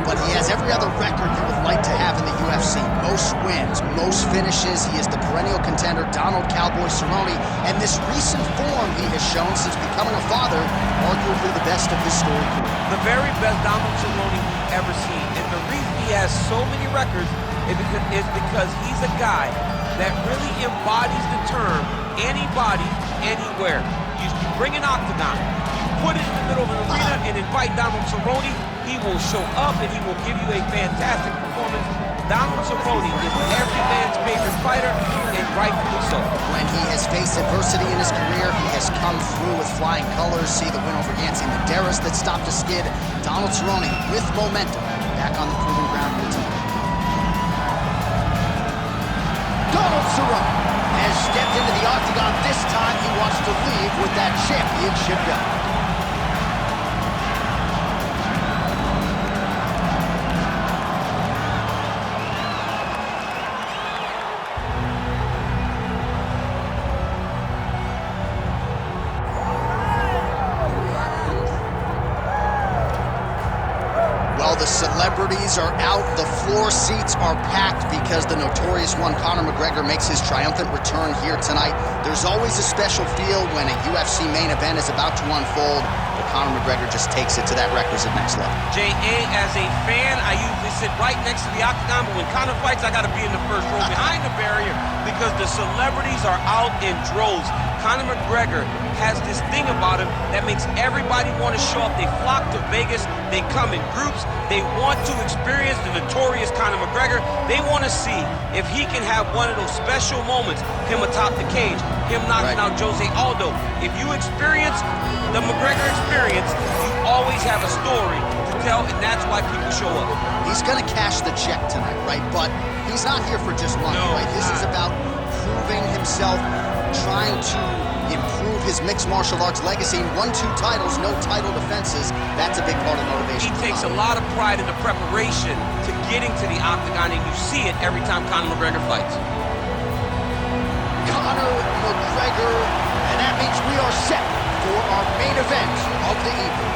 but he has every other record you would like to have in the UFC. Most wins, most finishes. He is the perennial contender, Donald "Cowboy" Cerrone, and this recent form he has shown since becoming a father, arguably the best of his storied career. The very best Donald Cerrone we've ever seen, and the reason he has so many records is because he's a guy that really embodies the term anybody, anywhere. You bring an octagon, you put it in the middle of an arena and invite Donald Cerrone, he will show up and he will give you a fantastic performance. Donald Cerrone is every man's favorite fighter, and rightfully so. When he has faced adversity in his career, he has come through with flying colors. See the win over Yancy Medeiros that stopped a skid. Donald Cerrone with momentum, back on the proving ground here tonight. Donald Cerrone has stepped into the octagon. This time he wants to leave with that championship belt. The celebrities are out, the floor seats are packed because the notorious one, Conor McGregor, makes his triumphant return here tonight. There's always a special feel when a UFC main event is about to unfold, but Conor McGregor just takes it to that requisite next level. J.A., as a fan, I usually sit right next to the octagon, but when Conor fights, I got to be in the first row behind the barrier because the celebrities are out in droves. Conor McGregor has this thing about him that makes everybody want to show up. They flock to Vegas. They come in groups. They want to experience the notorious Conor McGregor. They want to see if he can have one of those special moments, him atop the cage, him knocking out Jose Aldo. If you experience the McGregor experience, you always have a story to tell, and that's why people show up. He's going to cash the check tonight, right? But he's not here for just money, right? This is about proving himself, trying to improve his mixed martial arts legacy. 1-2 titles, no title defenses. That's a big part of motivation. He takes a lot of pride in the preparation to getting to the octagon, and you see it every time Conor McGregor fights. Conor McGregor, and that means we are set for our main event of the evening.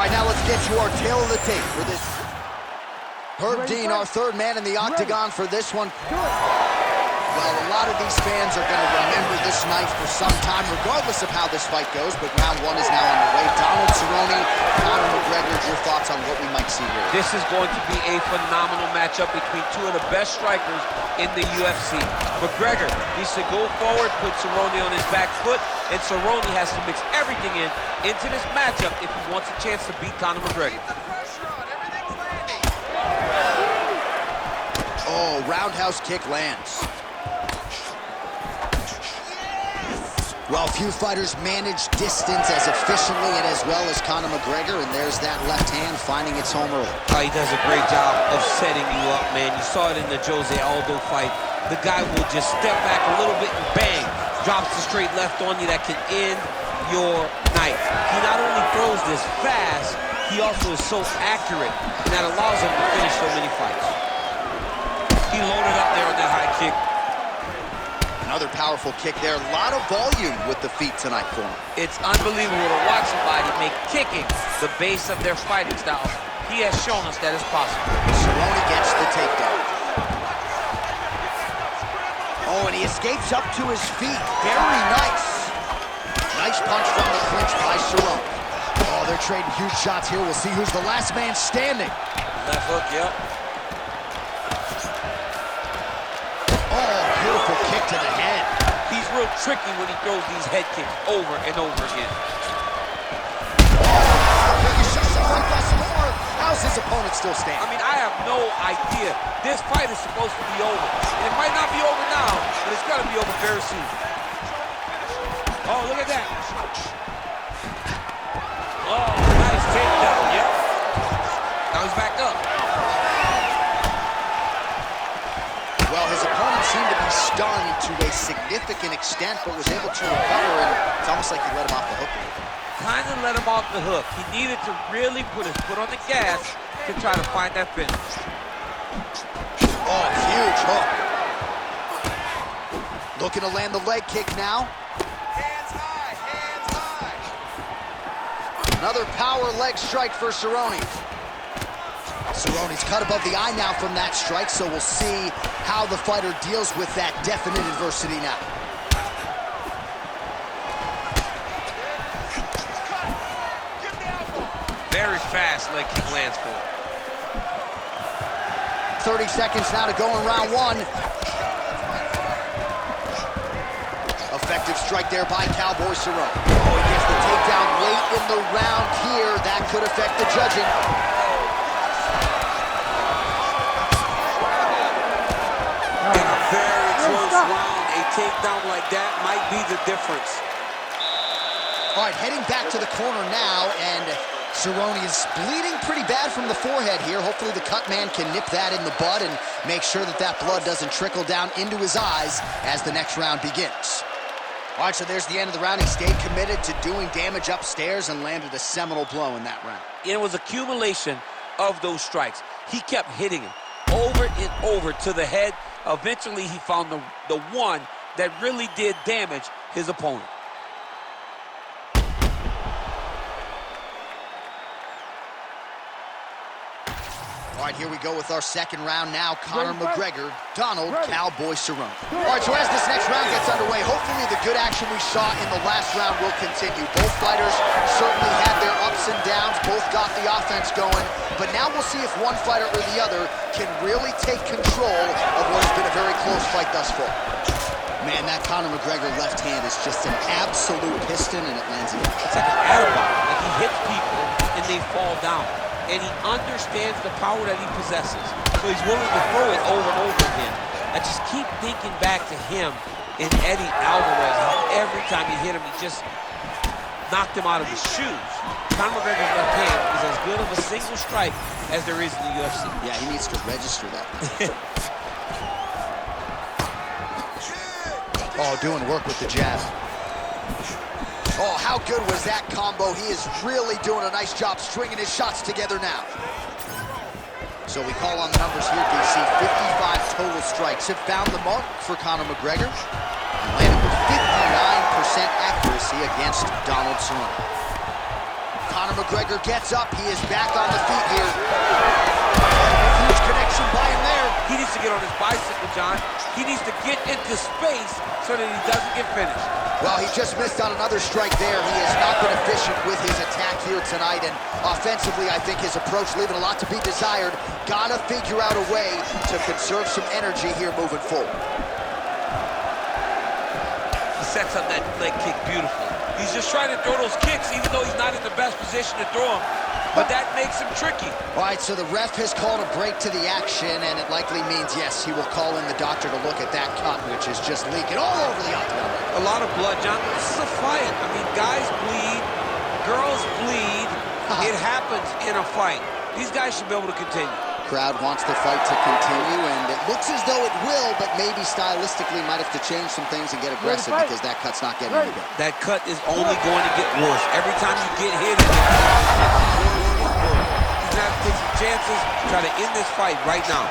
Now let's get to our tail of the tape for this. Herb Dean, our third man in the octagon for this one. Well, a lot of these fans are going to remember this night for some time, regardless of how this fight goes, but round one is now underway. Donald Cerrone, Conor McGregor, your thoughts on what we might see here? This is going to be a phenomenal matchup between two of the best strikers in the UFC. McGregor needs to go forward, put Cerrone on his back foot, and Cerrone has to mix everything into this matchup if he wants a chance to beat Conor McGregor. Oh, roundhouse kick lands. Well, few fighters manage distance as efficiently and as well as Conor McGregor, and there's that left hand finding its home early. He does a great job of setting you up, man. You saw it in the Jose Aldo fight. The guy will just step back a little bit and bang, drops the straight left on you that can end your night. He not only throws this fast, he also is so accurate, and that allows him to finish so many fights. He loaded up there on that high kick. Another powerful kick there. A lot of volume with the feet tonight for him. It's unbelievable to watch somebody make kicking the base of their fighting style. He has shown us that it's possible. Cerrone gets the takedown. Oh, and he escapes up to his feet. Very nice. Nice punch from the clinch by Cerrone. Oh, they're trading huge shots here. We'll see who's the last man standing. Left hook, yep. Oh, beautiful kick to the head. He's real tricky when he throws these head kicks over and over again. How's his opponent still standing? I mean, I have no idea. This fight is supposed to be over. And it might not be over now, but it's got to be over very soon. Oh, look at that. Oh, nice takedown, yep. Now he's back up. Well, his opponent seemed to be stunned to a significant extent, but was able to recover, and it's almost like he let him off the hook. Kind of let him off the hook. He needed to really put his foot on the gas to try to find that finish. Oh, huge hook. Looking to land the leg kick now. Hands high, hands high. Another power leg strike for Cerrone. Cerrone's cut above the eye now from that strike, so we'll see how the fighter deals with that definite adversity now. Very fast leg kick lands for him. 30 seconds now to go in round one. Effective strike there by Cowboy Cerrone. Oh, he gets the takedown late in the round here. That could affect the judging. In a very close round, a takedown like that might be the difference. All right, heading back to the corner now, and Cerrone is bleeding pretty bad from the forehead here. Hopefully the cut man can nip that in the bud and make sure that that blood doesn't trickle down into his eyes as the next round begins. All right, so there's the end of the round. He stayed committed to doing damage upstairs and landed a seminal blow in that round. It was accumulation of those strikes. He kept hitting him over and over to the head. Eventually, he found the one that really did damage his opponent. All right, here we go with our second round now. Conor McGregor, Donald Cowboy Cerrone. All right, so as this next round gets underway, hopefully the good action we saw in the last round will continue. Both fighters certainly had their ups and downs. Both got the offense going. But now we'll see if one fighter or the other can really take control of what has been a very close fight thus far. Man, that Conor McGregor left hand is just an absolute piston, and it lands again. It's like an attabout. Like he hits people and they fall down. And he understands the power that he possesses. So he's willing to throw it over and over again. I just keep thinking back to him and Eddie Alvarez, how every time he hit him, he just knocked him out of his shoes. Conor McGregor's left hand is as good of a single strike as there is in the UFC. Yeah, he needs to register that. Oh, doing work with the jab. Oh, how good was that combo? He is really doing a nice job stringing his shots together now. So we call on the numbers here, DC. 55 total strikes have found the mark for Conor McGregor. He landed with 59% accuracy against Donald Cerrone. Conor McGregor gets up. He is back on the feet here. Huge connection by him there. He needs to get on his bicycle, John. He needs to get into space so that he doesn't get finished. Well, he just missed on another strike there. He has not been efficient with his attack here tonight, and offensively, I think his approach leaving a lot to be desired. Gotta figure out a way to conserve some energy here moving forward. He sets up that leg kick beautifully. He's just trying to throw those kicks, even though he's not in the best position to throw them. But that makes him tricky. All right, so the ref has called a break to the action, and it likely means, yes, he will call in the doctor to look at that cut, which is just leaking all over the octagon. A lot of blood, John. This is a fight. I mean, guys bleed, girls bleed. It happens in a fight. These guys should be able to continue. Crowd wants the fight to continue, and it looks as though it will, but maybe stylistically might have to change some things and get aggressive because that cut's not getting any better. That cut is only going to get worse. Every time you get hit, it gets worse. He's going to have to take some chances, try to end this fight right now.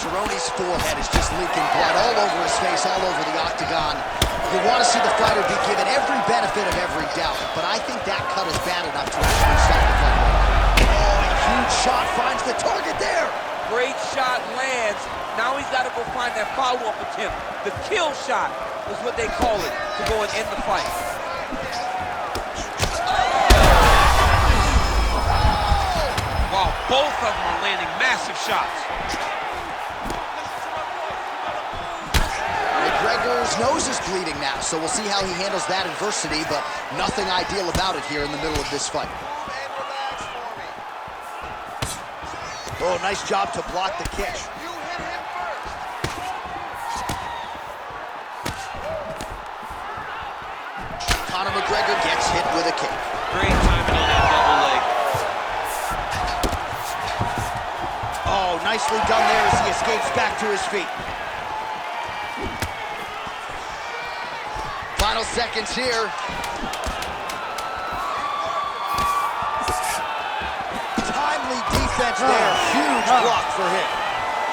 Cerrone's forehead is just leaking blood all over his face, all over the octagon. You want to see the fighter be given every benefit of every doubt, but I think that cut is bad enough to actually stop the fight. Oh, a huge shot finds the target there. Great shot lands. Now he's got to go find that follow-up attempt. The kill shot is what they call it, to go and end the fight. Wow, both of them are landing massive shots. McGregor's nose is bleeding now, so we'll see how he handles that adversity, but nothing ideal about it here in the middle of this fight. Oh, nice job to block the kick. Conor McGregor gets hit with a kick. Great timing on that double leg. Oh, nicely done there as he escapes back to his feet. Final seconds here. Timely defense there. Huge block for him.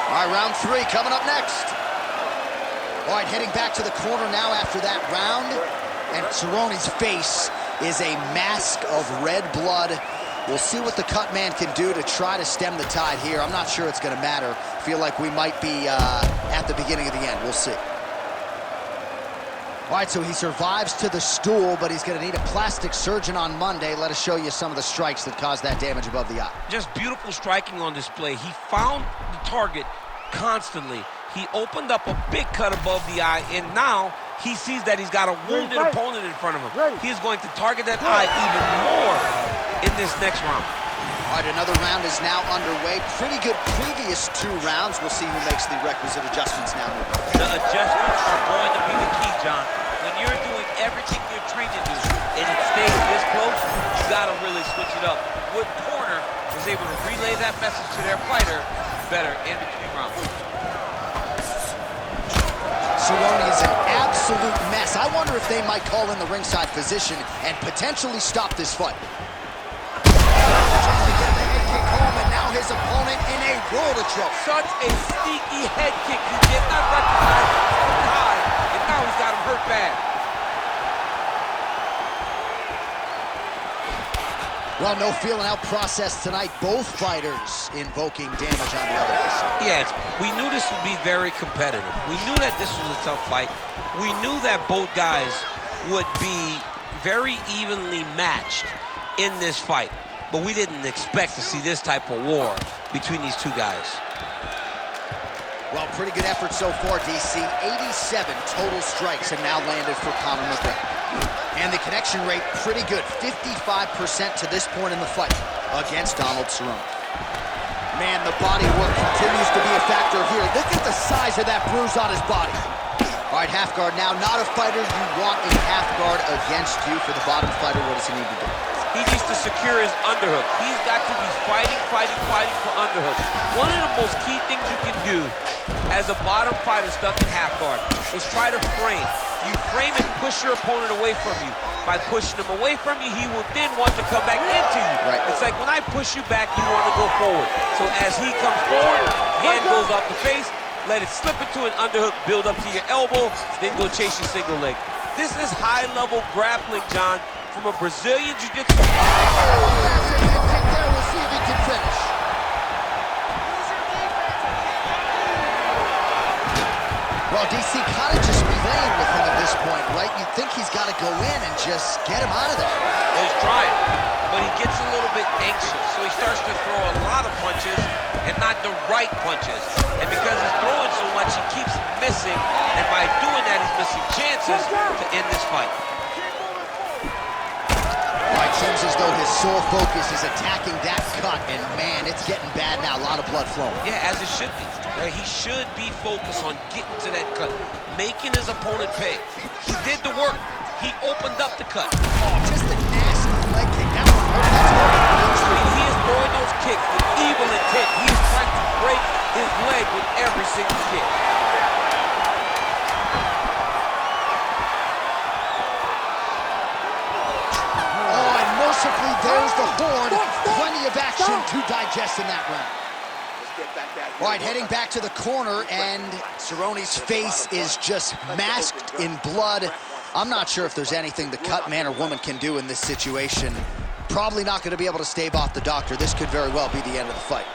All right, round three coming up next. All right, heading back to the corner now after that round. And Cerrone's face is a mask of red blood. We'll see what the cut man can do to try to stem the tide here. I'm not sure it's going to matter. Feel like we might be at the beginning of the end. We'll see. All right, so he survives to the stool, but he's going to need a plastic surgeon on Monday. Let us show you some of the strikes that caused that damage above the eye. Just beautiful striking on display. He found the target constantly. He opened up a big cut above the eye, and now he sees that he's got a wounded opponent in front of him. He is going to target that eye even more in this next round. All right, another round is now underway. Pretty good previous 2 rounds. We'll see who makes the requisite adjustments now. The adjustments are going to be the key, John. When you're doing everything you're trained to do, and it stays this close, you got to really switch it up. Wood Corner was able to relay that message to their fighter better in between rounds. Cerrone is an absolute mess. I wonder if they might call in the ringside physician and potentially stop this fight. Trying to get the head kick home, and now his opponent in a world of trouble. Such a sneaky head kick. He did not recognize the tie, and now he's got him hurt bad. Well, no feeling out process tonight. Both fighters invoking damage on the other. Yes, we knew this would be very competitive. We knew that this was a tough fight. We knew that both guys would be very evenly matched in this fight. But we didn't expect to see this type of war between these two guys. Well, pretty good effort so far, DC. 87 total strikes have now landed for Conor McGregor. And the connection rate pretty good, 55% to this point in the fight against Donald Cerrone. Man, the body work continues to be a factor here. Look at the size of that bruise on his body. All right, half guard now. Not a fighter you want in half guard against you. For the bottom fighter, what does he need to do? He needs to secure his underhook. He's got to be fighting for underhook. One of the most key things you can do as a bottom fighter stuck in half guard is try to frame. You frame and push your opponent away from you. By pushing him away from you, he will then want to come back into you. Right. It's like when I push you back, you want to go forward. So as he comes forward, hand goes off the face, let it slip into an underhook, build up to your elbow, then go chase your single leg. This is high-level grappling, John, from a Brazilian Jiu-Jitsu. We'll see if he can finish. Well, DC kind of just playing with him at this point, right? You'd think he's got to go in and just get him out of there. He's trying, but he gets a little bit anxious, so he starts to throw a lot of punches and not the right punches. And because he's throwing so much, he keeps missing, and by doing that, he's missing chances to end this fight. It seems as though his sole focus is attacking that cut, and man, it's getting bad now. A lot of blood flowing. Yeah, as it should be. Right? He should be focused on getting to that cut, making his opponent pay. He did the work. He opened up the cut. Oh, just a nasty leg kick. That one hurt. I mean, he is throwing those kicks with evil intent. He is trying to break his leg with every single kick. There's the horn. Plenty of action to digest in that round. All right, heading back to the corner, and Cerrone's face is just masked in blood. I'm not sure if there's anything the cut man or woman can do in this situation. Probably not going to be able to stave off the doctor. This could very well be the end of the fight.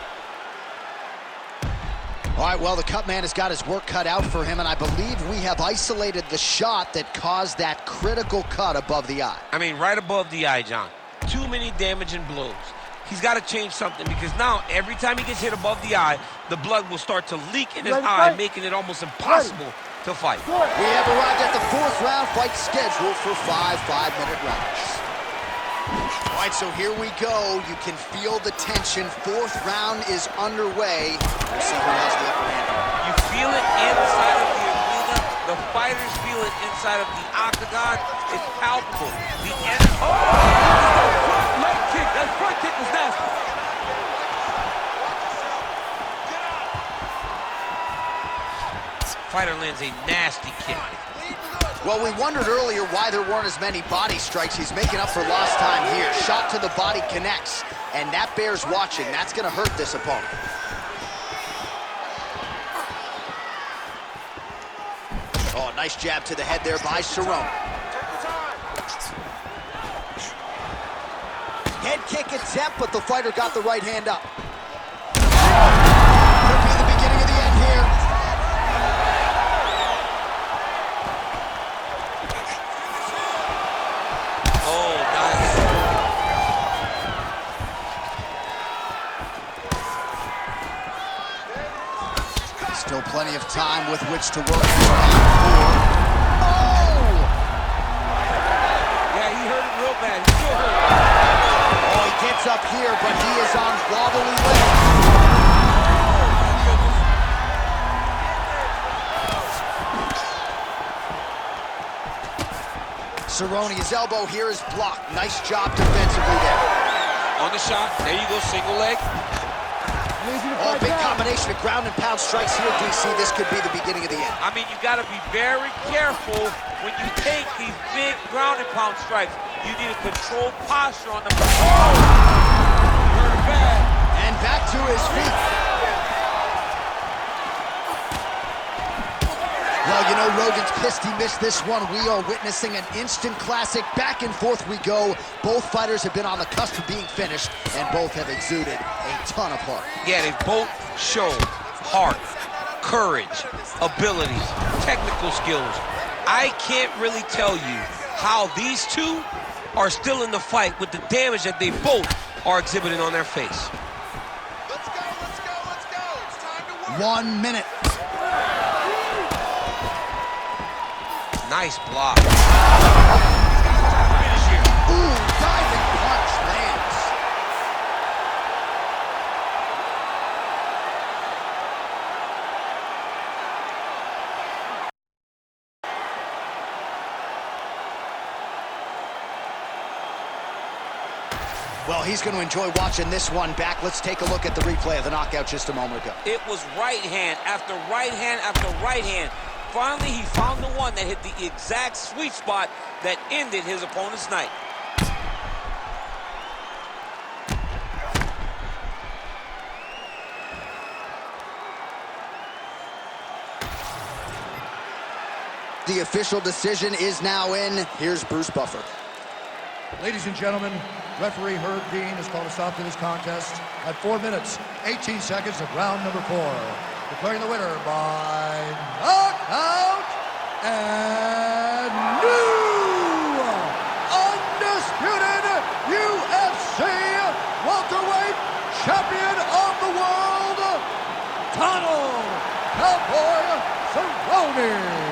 All right, well, the cut man has got his work cut out for him, and I believe we have isolated the shot that caused that critical cut above the eye. I mean, right above the eye, John. Too many damaging blows. He's got to change something, because now every time he gets hit above the eye, the blood will start to leak in his eye, making it almost impossible to fight. We have arrived at the 4th round, fight scheduled for 5 5-minute rounds. All right, so here we go. You can feel the tension. 4th round is underway. We'll see who has the upper hand. You feel it inside of the arena. The fighters feel it inside of the octagon. It's palpable. The end. Oh! Leg kick. That front kick was nasty. Fighter lands a nasty kick. Well, we wondered earlier why there weren't as many body strikes. He's making up for lost time here. Shot to the body connects, and that bears watching. That's going to hurt this opponent. Oh, nice jab to the head there by Cerrone. Head kick attempt, but the fighter got the right hand up. Could be the beginning of the end here. Oh, nice. Still plenty of time with which to work here on 4. Oh! Yeah, he hurt it real bad. He still hurt it. Oh, he gets up here, but he is on wobbly legs. Cerrone's elbow here is blocked. Nice job defensively there. On the shot. There you go, single leg. Oh, big combination of ground and pound strikes here, DC. This could be the beginning of the end. I mean, you got to be very careful when you take these big ground and pound strikes. You need a controlled posture on the... Oh! Hurt bad. And back to his feet. Well, you know, Rogan's pissed he missed this one. We are witnessing an instant classic. Back and forth we go. Both fighters have been on the cusp of being finished, and both have exuded a ton of heart. Yeah, they both show heart, courage, abilities, technical skills. I can't really tell you how these two are still in the fight with the damage that they both are exhibiting on their face. Let's go, let's go, let's go. It's time to work. 1 minute. Nice block. He's got to finish here. Ooh, diving punch lands. Well, he's going to enjoy watching this one back. Let's take a look at the replay of the knockout just a moment ago. It was right hand after right hand after right hand. Finally, he found the one that hit the exact sweet spot that ended his opponent's night. The official decision is now in. Here's Bruce Buffer. Ladies and gentlemen, referee Herb Dean has called a stop to this contest at 4 minutes, 18 seconds of round number 4. Declaring the winner by knockout and new undisputed UFC welterweight champion of the world, Conor Cowboy Cerrone.